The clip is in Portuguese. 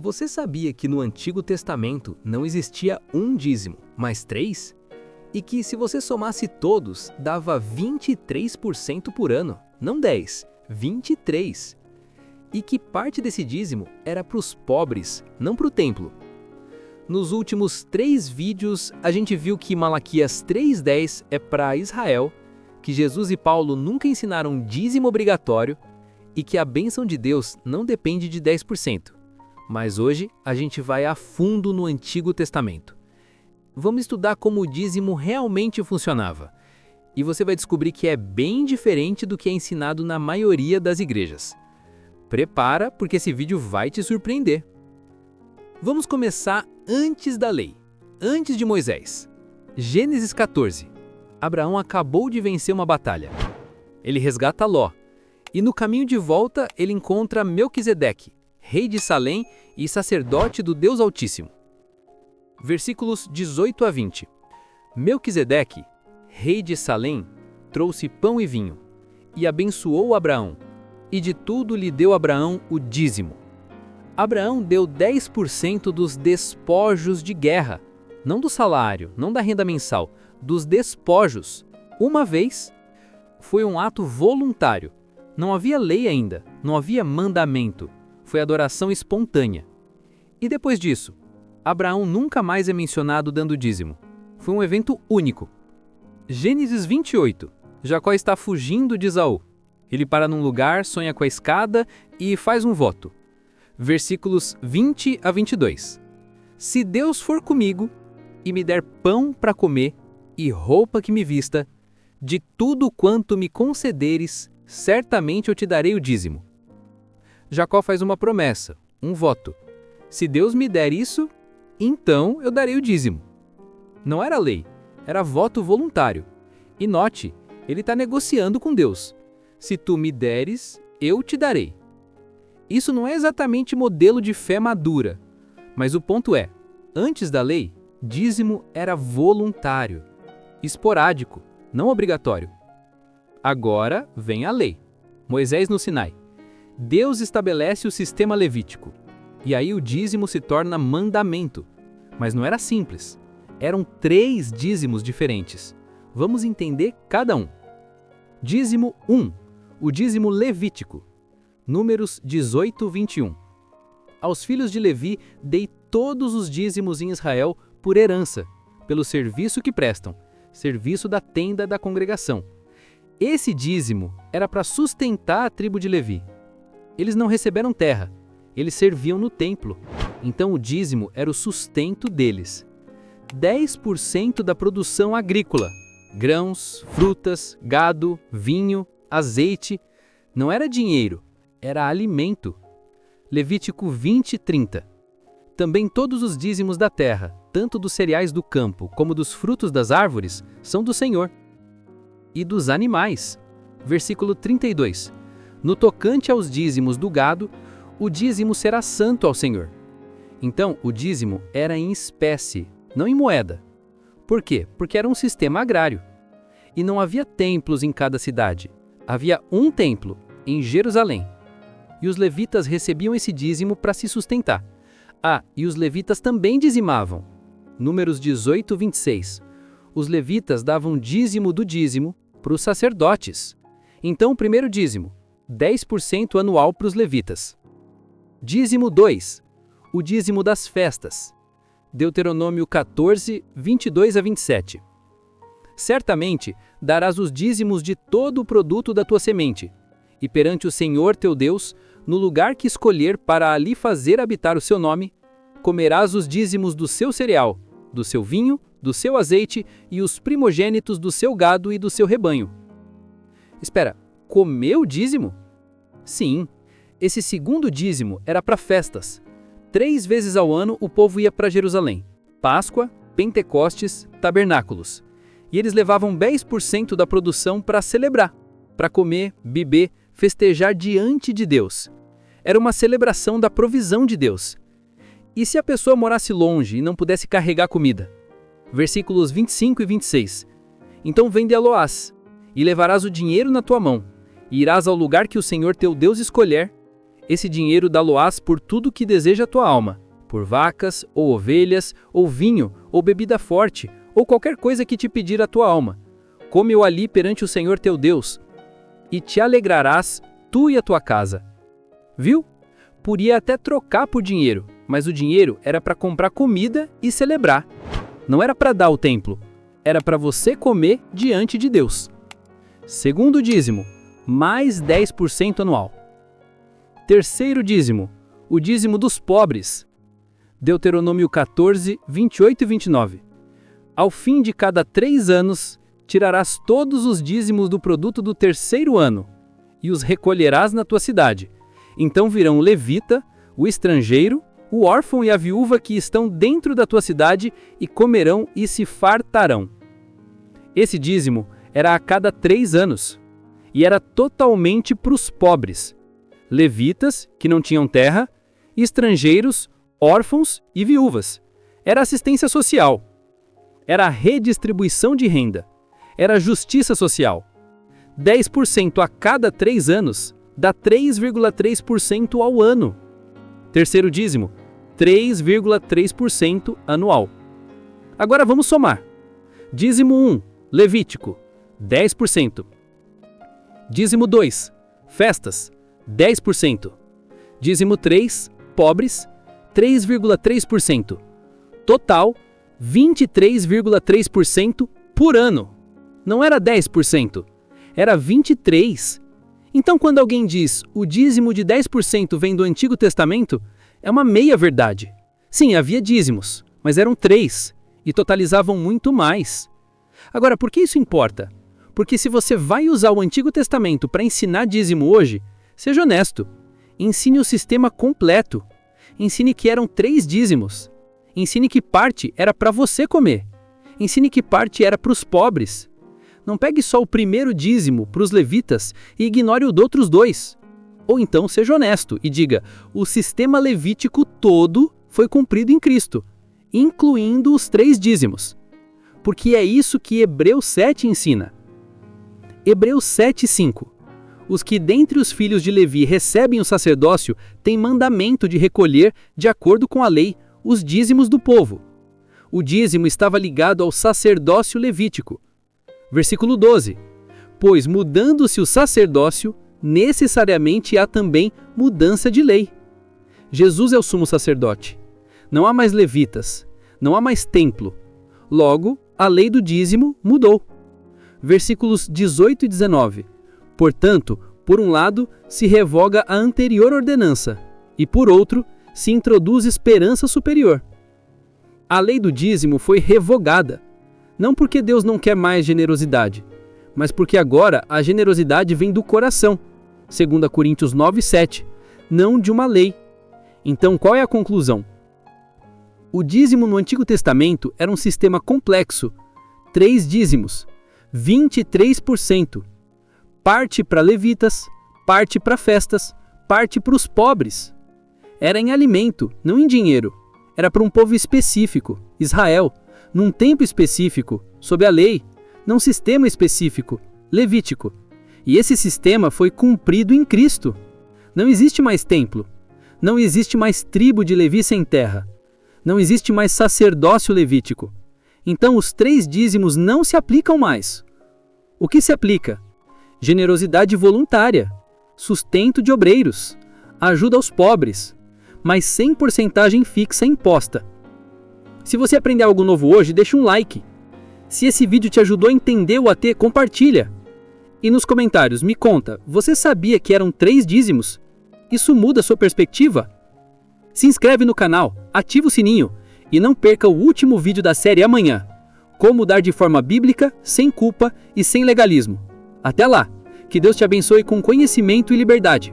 Você sabia que no Antigo Testamento não existia um dízimo, mas 3? E que se você somasse todos, dava 23% por ano, não 10, 23. E que parte desse dízimo era para os pobres, não para o templo. Nos últimos 3 vídeos, a gente viu que Malaquias 3:10 é para Israel, que Jesus e Paulo nunca ensinaram dízimo obrigatório e que a bênção de Deus não depende de 10%. Mas hoje a gente vai a fundo no Antigo Testamento. Vamos estudar como o dízimo realmente funcionava. E você vai descobrir que é bem diferente do que é ensinado na maioria das igrejas. Prepara, porque esse vídeo vai te surpreender. Vamos começar antes da lei, antes de Moisés. Gênesis 14. Abraão acabou de vencer uma batalha. Ele resgata Ló. E no caminho de volta ele encontra Melquisedeque, rei de Salém e sacerdote do Deus Altíssimo. Versículos 18 a 20. Melquisedeque, rei de Salém, trouxe pão e vinho, e abençoou Abraão, e de tudo lhe deu Abraão o dízimo. Abraão deu 10% dos despojos de guerra, não do salário, não da renda mensal, dos despojos. Uma vez, foi um ato voluntário. Não havia lei ainda, não havia mandamento. Foi adoração espontânea. E depois disso, Abraão nunca mais é mencionado dando dízimo. Foi um evento único. Gênesis 28. Jacó está fugindo de Esaú. Ele para num lugar, sonha com a escada e faz um voto. Versículos 20 a 22. Se Deus for comigo e me der pão para comer e roupa que me vista, de tudo quanto me concederes, certamente eu te darei o dízimo. Jacó faz uma promessa, um voto. Se Deus me der isso, então eu darei o dízimo. Não era lei, era voto voluntário. E note, ele está negociando com Deus. Se tu me deres, eu te darei. Isso não é exatamente modelo de fé madura, mas o ponto é, antes da lei, dízimo era voluntário, esporádico, não obrigatório. Agora vem a lei. Moisés no Sinai. Deus estabelece o sistema levítico. E aí o dízimo se torna mandamento. Mas não era simples. Eram 3 dízimos diferentes. Vamos entender cada um. Dízimo 1. O dízimo levítico. Números 18, 21. Aos filhos de Levi dei todos os dízimos em Israel por herança, pelo serviço que prestam, serviço da tenda da congregação. Esse dízimo era para sustentar a tribo de Levi. Eles não receberam terra, eles serviam no templo. Então o dízimo era o sustento deles. 10% da produção agrícola, grãos, frutas, gado, vinho, azeite, não era dinheiro, era alimento. Levítico 20, 30. Também todos os dízimos da terra, tanto dos cereais do campo como dos frutos das árvores, são do Senhor. E dos animais. Versículo 32. No tocante aos dízimos do gado, o dízimo será santo ao Senhor. Então, o dízimo era em espécie, não em moeda. Por quê? Porque era um sistema agrário. E não havia templos em cada cidade. Havia um templo, em Jerusalém. E os levitas recebiam esse dízimo para se sustentar. Ah, e os levitas também dizimavam. Números 18, 26. Os levitas davam dízimo do dízimo para os sacerdotes. Então, o primeiro dízimo, 10% anual para os levitas. Dízimo 2, o dízimo das festas. Deuteronômio 14, 22 a 27. Certamente darás os dízimos de todo o produto da tua semente, e perante o Senhor teu Deus, no lugar que escolher para ali fazer habitar o seu nome, comerás os dízimos do seu cereal, do seu vinho, do seu azeite e os primogênitos do seu gado e do seu rebanho. Espera, comer o dízimo? Sim, esse segundo dízimo era para festas. 3 vezes ao ano o povo ia para Jerusalém. Páscoa, Pentecostes, Tabernáculos. E eles levavam 10% da produção para celebrar, para comer, beber, festejar diante de Deus. Era uma celebração da provisão de Deus. E se a pessoa morasse longe e não pudesse carregar comida? Versículos 25 e 26. Então vende a Loás, e levarás o dinheiro na tua mão, e irás ao lugar que o Senhor teu Deus escolher, Esse dinheiro dá-lo-ás por tudo que deseja a tua alma, por vacas, ou ovelhas, ou vinho, ou bebida forte, ou qualquer coisa que te pedir a tua alma. Come-o ali perante o Senhor teu Deus, e te alegrarás, tu e a tua casa. Viu? Podia até trocar por dinheiro, mas o dinheiro era para comprar comida e celebrar. Não era para dar ao templo, era para você comer diante de Deus. Segundo dízimo, mais 10% anual. Terceiro dízimo, o dízimo dos pobres. Deuteronômio 14, 28 e 29. Ao fim de cada 3 anos, tirarás todos os dízimos do produto do terceiro ano, e os recolherás na tua cidade. Então virão o levita, o estrangeiro, o órfão e a viúva que estão dentro da tua cidade e comerão e se fartarão. Esse dízimo era a cada 3 anos, e era totalmente para os pobres, levitas, que não tinham terra, estrangeiros, órfãos e viúvas. Era assistência social. Era redistribuição de renda. Era justiça social. 10% a cada 3 anos dá 3,3% ao ano. Terceiro dízimo, 3,3% anual. Agora vamos somar. Dízimo 1, Levítico, 10%. Dízimo 2, festas, 10%. Dízimo 3, pobres, 3,3%. Total, 23,3% por ano. Não era 10%, era 23%. Então, quando alguém diz o dízimo de 10% vem do Antigo Testamento, é uma meia-verdade. Sim, havia dízimos, mas eram 3 e totalizavam muito mais. Agora, por que isso importa? Porque se você vai usar o Antigo Testamento para ensinar dízimo hoje, seja honesto. Ensine o sistema completo. Ensine que eram 3 dízimos. Ensine que parte era para você comer. Ensine que parte era para os pobres. Não pegue só o primeiro dízimo para os levitas e ignore o dos outros 2. Ou então seja honesto e diga, o sistema levítico todo foi cumprido em Cristo, incluindo os 3 dízimos. Porque é isso que Hebreus 7 ensina. Hebreus 7:5. Os que dentre os filhos de Levi recebem o sacerdócio têm mandamento de recolher, de acordo com a lei, os dízimos do povo. O dízimo estava ligado ao sacerdócio levítico. Versículo 12. Pois mudando-se o sacerdócio, necessariamente há também mudança de lei. Jesus é o sumo sacerdote. Não há mais levitas, não há mais templo. Logo, a lei do dízimo mudou. Versículos 18 e 19. Portanto, por um lado, se revoga a anterior ordenança, e por outro, se introduz esperança superior. A lei do dízimo foi revogada, não porque Deus não quer mais generosidade, mas porque agora a generosidade vem do coração, 2 Coríntios 9:7, não de uma lei. Então, qual é a conclusão? O dízimo no Antigo Testamento era um sistema complexo, 3 dízimos, 23%. Parte para levitas, parte para festas, parte para os pobres. Era em alimento, não em dinheiro. Era para um povo específico, Israel, num tempo específico, sob a lei, num sistema específico, levítico. E esse sistema foi cumprido em Cristo. Não existe mais templo. Não existe mais tribo de Levi sem terra. Não existe mais sacerdócio levítico. Então os 3 dízimos não se aplicam mais. O que se aplica? Generosidade voluntária, sustento de obreiros, ajuda aos pobres, mas sem porcentagem fixa imposta. Se você aprender algo novo hoje, deixa um like. Se esse vídeo te ajudou a entender o AT, compartilha. E nos comentários, me conta, você sabia que eram 3 dízimos? Isso muda a sua perspectiva? Se inscreve no canal, ativa o sininho e não perca o último vídeo da série amanhã. Como dar de forma bíblica, sem culpa e sem legalismo. Até lá! Que Deus te abençoe com conhecimento e liberdade.